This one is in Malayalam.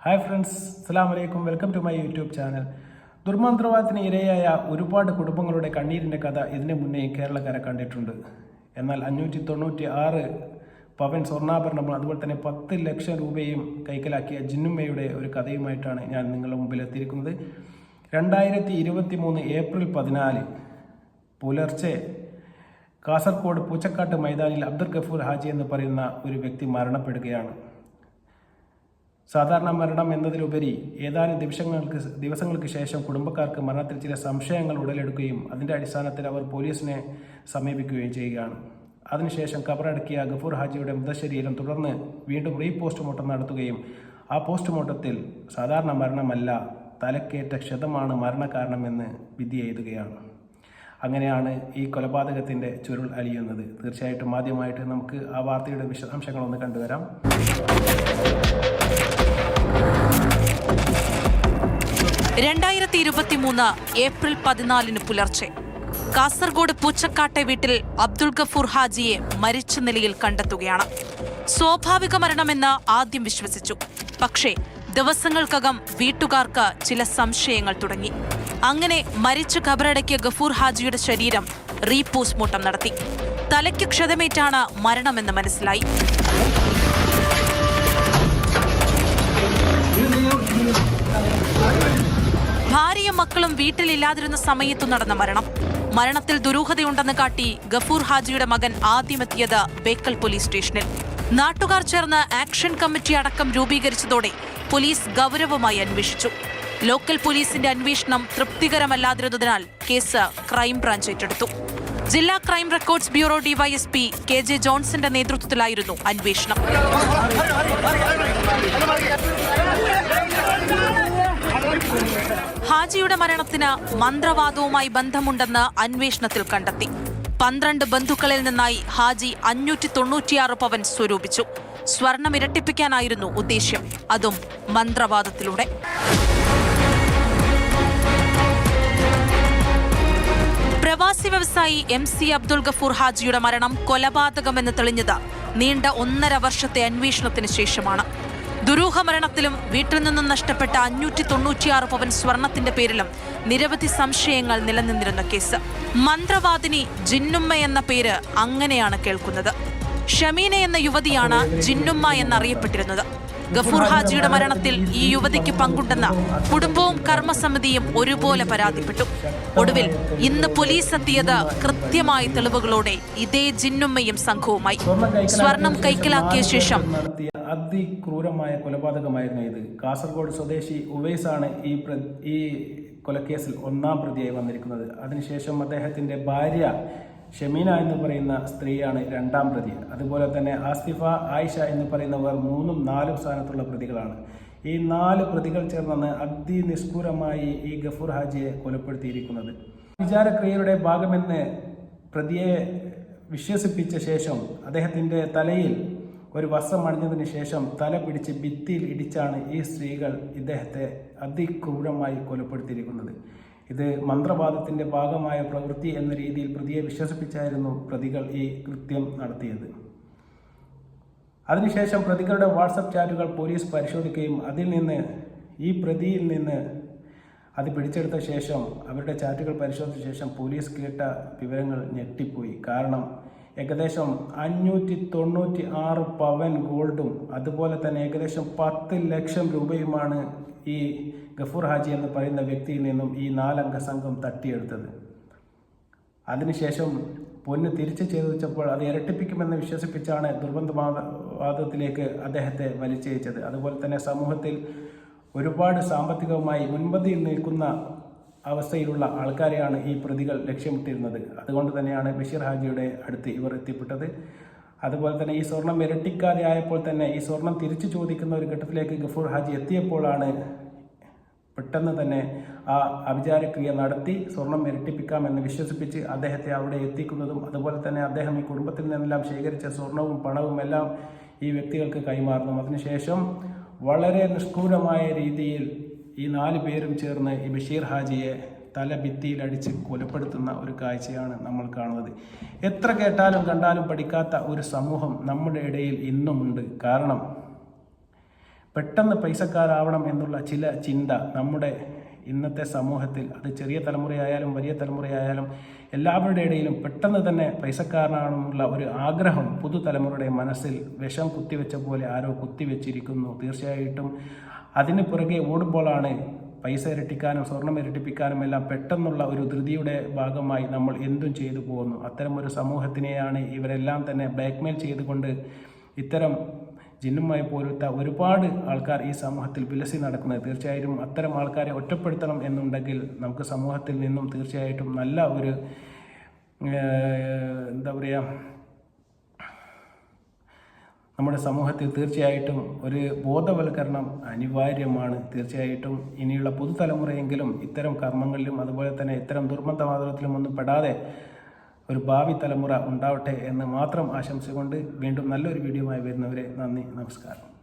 ഹായ് ഫ്രണ്ട്സ്, അസ്സലാമു അലൈക്കും. Welcome to my YouTube channel. ദുർമന്ത്രവാദത്തിന് ഇരയായ ഒരുപാട് കുടുംബങ്ങളുടെ കണ്ണീരിൻ്റെ കഥ ഇതിനു മുന്നേ കേരളക്കര കണ്ടിട്ടുണ്ട്. എന്നാൽ 596 പവൻ സ്വർണ്ണാഭരണവും അതുപോലെ തന്നെ 10 ലക്ഷം രൂപയും കൈക്കലാക്കിയ ജിന്നുമ്മയുടെ ഒരു കഥയുമായിട്ടാണ് ഞാൻ നിങ്ങളുടെ മുമ്പിൽ എത്തിയിരിക്കുന്നത്. 2023 ഏപ്രിൽ 14 പുലർച്ചെ കാസർഗോഡ് പൂച്ചക്കാട്ട് മൈതാനിൽ അബ്ദുൽ ഗഫൂർ ഹാജി എന്ന് പറയുന്ന ഒരു വ്യക്തി മരണപ്പെടുകയാണ്. സാധാരണ മരണം എന്നതിലുപരി ഏതാനും ദിവസങ്ങൾക്ക് ശേഷം കുടുംബക്കാർക്ക് മരണത്തിൽ ചില സംശയങ്ങൾ ഉടലെടുക്കുകയും അതിൻ്റെ അടിസ്ഥാനത്തിൽ അവർ പോലീസിനെ സമീപിക്കുകയും ചെയ്യുകയാണ്. അതിനുശേഷം ഖബറടക്കിയ ഗഫൂർ ഹാജിയുടെ മൃതശരീരം തുടർന്ന് വീണ്ടും പോസ്റ്റ്മോർട്ടം നടത്തുകയും ആ പോസ്റ്റ്മോർട്ടത്തിൽ സാധാരണ മരണമല്ല, തലക്കേറ്റ ക്ഷതമാണ് മരണകാരണമെന്ന് വിധി എഴുതുകയാണ്. അങ്ങനെയാണ് ഈ കൊലപാതകത്തിൻ്റെ ചുരുൾ അലിയുന്നത്. തീർച്ചയായിട്ടും ആദ്യമായിട്ട് നമുക്ക് ആ വാർത്തയുടെ വിശദാംശങ്ങളൊന്ന് കണ്ടുവരാം. 2023 ഏപ്രിൽ 14 പുലർച്ചെ കാസർഗോഡ് പൂച്ചക്കാട്ടെ വീട്ടിൽ അബ്ദുൽ ഗഫൂർ ഹാജിയെ മരിച്ച നിലയിൽ കണ്ടെത്തുകയാണ്. സ്വാഭാവിക മരണമെന്ന് ആദ്യം വിശ്വസിച്ചു. പക്ഷേ ദിവസങ്ങൾക്കകം വീട്ടുകാർക്ക് ചില സംശയങ്ങൾ തുടങ്ങി. അങ്ങനെ മരിച്ചു ഖബറടക്കിയ ഗഫൂർ ഹാജിയുടെ ശരീരം പോസ്റ്റ്മോർട്ടം നടത്തി. തലയ്ക്ക് ക്ഷതമേറ്റാണ് മരണമെന്ന് മനസ്സിലായി. ഭാര്യയും മക്കളും വീട്ടിലില്ലാതിരുന്ന സമയത്തു നടന്ന മരണത്തിൽ ദുരൂഹതയുണ്ടെന്ന് കാട്ടി ഗഫൂർ ഹാജിയുടെ മകൻ ആദ്യമെത്തിയത് ബേക്കൽ പോലീസ് സ്റ്റേഷനിൽ. നാട്ടുകാർ ചേർന്ന് ആക്ഷൻ കമ്മിറ്റി അടക്കം രൂപീകരിച്ചതോടെ പോലീസ് ഗൗരവമായി അന്വേഷിച്ചു. ലോക്കൽ പോലീസിന്റെ അന്വേഷണം തൃപ്തികരമല്ലാതിരുന്നതിനാൽ കേസ് ക്രൈംബ്രാഞ്ച് ഏറ്റെടുത്തു. ജില്ലാ crime records bureau DYSP KJ ജോൺസന്റെ നേതൃത്വത്തിലായിരുന്നു അന്വേഷണം. ഹാജിയുടെ മരണത്തിന് മന്ത്രവാദവുമായി ബന്ധമുണ്ടെന്ന് അന്വേഷണത്തിൽ കണ്ടെത്തി. 12 ബന്ധുക്കളിൽ നിന്നായി ഹാജി 596 പവൻ സ്വരൂപിച്ചു. സ്വർണം ഇരട്ടിപ്പിക്കാനായിരുന്നു ഉദ്ദേശ്യം, അതും മന്ത്രവാദത്തിലൂടെ. പ്രവാസി വ്യവസായി MC അബ്ദുൽ ഗഫൂർ ഹാജിയുടെ മരണം കൊലപാതകമെന്ന് തെളിഞ്ഞത് നീണ്ട 1.5 വർഷത്തെ അന്വേഷണത്തിന് ശേഷമാണ്. ദുരൂഹ മരണത്തിലും വീട്ടിൽ നിന്നും നഷ്ടപ്പെട്ട 596 പവൻ സ്വർണത്തിന്റെ പേരിലും നിരവധി സംശയങ്ങൾ നിലനിന്നിരുന്ന കേസ്. മന്ത്രവാദിനി ജിന്നുമ്മ എന്ന പേര് അങ്ങനെയാണ് കേൾക്കുന്നത്. ഷമീന എന്ന യുവതിയാണ് ജിന്നുമ്മ എന്നറിയപ്പെട്ടിരുന്നത്. ഗഫൂർ ഹാജിയുടെ മരണത്തിൽ ഈ യുവതിക്ക് പങ്കുണ്ടെന്ന് കുടുംബവും കർമ്മസമിതിയും ഒരുപോലെ പരാതിപ്പെട്ടു. ഒടുവിൽ ഇന്ന് പോലീസ് എത്തിയത് കൃത്യമായ തെളിവുകളോടെ ഇതേ ജിന്നുമ്മയും സംഘവുമായി. സ്വർണം കൈക്കലാക്കിയ ശേഷം അതിക്രൂരമായ കൊലപാതകമായിരുന്നു ഇത്. കാസർഗോഡ് സ്വദേശി ഉവൈസാണ് ഈ കൊലക്കേസിൽ 1-ാം പ്രതിയായി വന്നിരിക്കുന്നത്. അതിനുശേഷം അദ്ദേഹത്തിന്റെ ഭാര്യ ഷമീന എന്ന് പറയുന്ന സ്ത്രീയാണ് 2-ാം പ്രതി. അതുപോലെ തന്നെ ആസിഫ, ആയിഷ എന്ന് പറയുന്നവർ 3ഉം 4ഉം സ്ഥാനത്തുള്ള പ്രതികളാണ്. ഈ 4 പ്രതികൾ ചേർന്നാണ് അതിനിഷ്ഠൂരമായി ഈ ഗഫൂർ ഹാജിയെ കൊലപ്പെടുത്തിയിരിക്കുന്നത്. വിചാരക്രിയയുടെ ഭാഗമെന്ന് പ്രതിയെ വിശ്വസിപ്പിച്ച ശേഷം അദ്ദേഹത്തിന്റെ തലയിൽ ഒരു വസ്ത്രം അണിഞ്ഞതിന് ശേഷം തല പിടിച്ച് ഭിത്തിയിൽ ഇടിച്ചാണ് ഈ സ്ത്രീകൾ ഇദ്ദേഹത്തെ അതിക്രൂരമായി കൊലപ്പെടുത്തിയിരിക്കുന്നത്. ഇത് മന്ത്രവാദത്തിന്റെ ഭാഗമായ പ്രവൃത്തി എന്ന രീതിയിൽ പ്രതിയെ വിശ്വസിപ്പിച്ചായിരുന്നു പ്രതികൾ ഈ കൃത്യം നടത്തിയത്. അതിനുശേഷം പ്രതികളുടെ വാട്സപ്പ് ചാറ്റുകൾ പോലീസ് പരിശോധിക്കുകയും ഈ പ്രതിയിൽ നിന്ന് അത് പിടിച്ചെടുത്ത ശേഷം അവരുടെ ചാറ്റുകൾ പരിശോധിച്ച ശേഷം പോലീസ് കേട്ട വിവരങ്ങൾ ഞെട്ടിപ്പോയി. കാരണം ഏകദേശം 596 പവൻ ഗോൾഡും അതുപോലെ തന്നെ ഏകദേശം 10 ലക്ഷം രൂപയുമാണ് ഈ ഗഫൂർ ഹാജി എന്ന് പറയുന്ന വ്യക്തിയിൽ നിന്നും ഈ 4-അംഗ സംഘം തട്ടിയെടുത്തത്. അതിനുശേഷം പൊന്ന് തിരിച്ചു ചോദിച്ചപ്പോൾ അത് ഇരട്ടിപ്പിക്കുമെന്ന് വിശ്വസിപ്പിച്ചാണ് ദുർബന്ധവാദത്തിലേക്ക് അദ്ദേഹത്തെ വലിച്ചയച്ചത്. അതുപോലെ തന്നെ സമൂഹത്തിൽ ഒരുപാട് സാമ്പത്തികവുമായി മുൻപന്തിയിൽ നിൽക്കുന്ന അവസ്ഥയിലുള്ള ആൾക്കാരെയാണ് ഈ പ്രതികൾ ലക്ഷ്യമിട്ടിരുന്നത്. അതുകൊണ്ട് തന്നെയാണ് ബഷീർ ഹാജിയുടെ അടുത്ത് ഇവർ എത്തിപ്പെട്ടത്. അതുപോലെ തന്നെ ഈ സ്വർണം ഇരട്ടിക്കാതെ ആയപ്പോൾ തന്നെ ഈ സ്വർണം തിരിച്ചു ചോദിക്കുന്ന ഒരു ഘട്ടത്തിലേക്ക് ഗഫൂർ ഹാജി എത്തിയപ്പോഴാണ് പെട്ടെന്ന് തന്നെ ആ അവിചാരക്രിയ നടത്തി സ്വർണം ഇരട്ടിപ്പിക്കാമെന്ന് വിശ്വസിപ്പിച്ച് അദ്ദേഹത്തെ അവിടെ എത്തിക്കുന്നതും അതുപോലെ തന്നെ അദ്ദേഹം ഈ കുടുംബത്തിൽ നിന്നെല്ലാം ശേഖരിച്ച സ്വർണവും പണവും എല്ലാം ഈ വ്യക്തികൾക്ക് കൈമാറുന്നു. അതിനുശേഷം വളരെ നിഷ്ഠൂരമായ രീതിയിൽ ഈ 4 പേരും ചേർന്ന് ഈ ബഷീർ ഹാജിയെ തല ഭിത്തിയിലടിച്ച് കൊലപ്പെടുത്തുന്ന ഒരു കാഴ്ചയാണ് നമ്മൾ കാണുന്നത്. എത്ര കേട്ടാലും കണ്ടാലും പഠിക്കാത്ത ഒരു സമൂഹം നമ്മുടെ ഇടയിൽ ഇന്നുമുണ്ട്. കാരണം പെട്ടെന്ന് പൈസക്കാരാവണം എന്നുള്ള ചില ചിന്ത നമ്മുടെ ഇന്നത്തെ സമൂഹത്തിൽ, അത് ചെറിയ തലമുറയായാലും വലിയ തലമുറയായാലും എല്ലാവരുടെ ഇടയിലും പെട്ടെന്ന് തന്നെ പൈസക്കാരനാണെന്നുള്ള ഒരു ആഗ്രഹം പുതുതലമുറയുടെ മനസ്സിൽ വിഷം കുത്തിവെച്ച പോലെ ആരോ കുത്തിവെച്ചിരിക്കുന്നു. തീർച്ചയായിട്ടും അതിന് പുറകെ ഓടുമ്പോഴാണ് പൈസ ഇരട്ടിക്കാനും സ്വർണം ഇരട്ടിപ്പിക്കാനും എല്ലാം പെട്ടെന്നുള്ള ഒരു ധൃതിയുടെ ഭാഗമായി നമ്മൾ എന്തും ചെയ്തു പോകുന്നു. അത്തരമൊരു സമൂഹത്തിനെയാണ് ഇവരെല്ലാം തന്നെ ബ്ലാക്ക്മെയിൽ ചെയ്തുകൊണ്ട് ഇത്തരം ജിന്നുമായി പോലത്തെ ഒരുപാട് ആൾക്കാർ ഈ സമൂഹത്തിൽ വിലസി നടക്കുന്നത്. തീർച്ചയായിട്ടും അത്തരം ആൾക്കാരെ ഒറ്റപ്പെടുത്തണം എന്നുണ്ടെങ്കിൽ നമുക്ക് സമൂഹത്തിൽ നിന്നും തീർച്ചയായിട്ടും നല്ല ഒരു നമ്മുടെ സമൂഹത്തിൽ തീർച്ചയായിട്ടും ഒരു ബോധവൽക്കരണം അനിവാര്യമാണ്. തീർച്ചയായിട്ടും ഇനിയുള്ള പുതുതലമുറയെങ്കിലും ഇത്തരം കർമ്മങ്ങളിലും അതുപോലെ തന്നെ ഇത്തരം ദുർബന്ധവാദത്തിലും ഒന്നും പെടാതെ ഒരു ഭാവി തലമുറ ഉണ്ടാവട്ടെ എന്ന് മാത്രം ആശംസിച്ചുകൊണ്ട് വീണ്ടും നല്ലൊരു വീഡിയോയുമായി വരുന്നവരെ നന്ദി, നമസ്കാരം.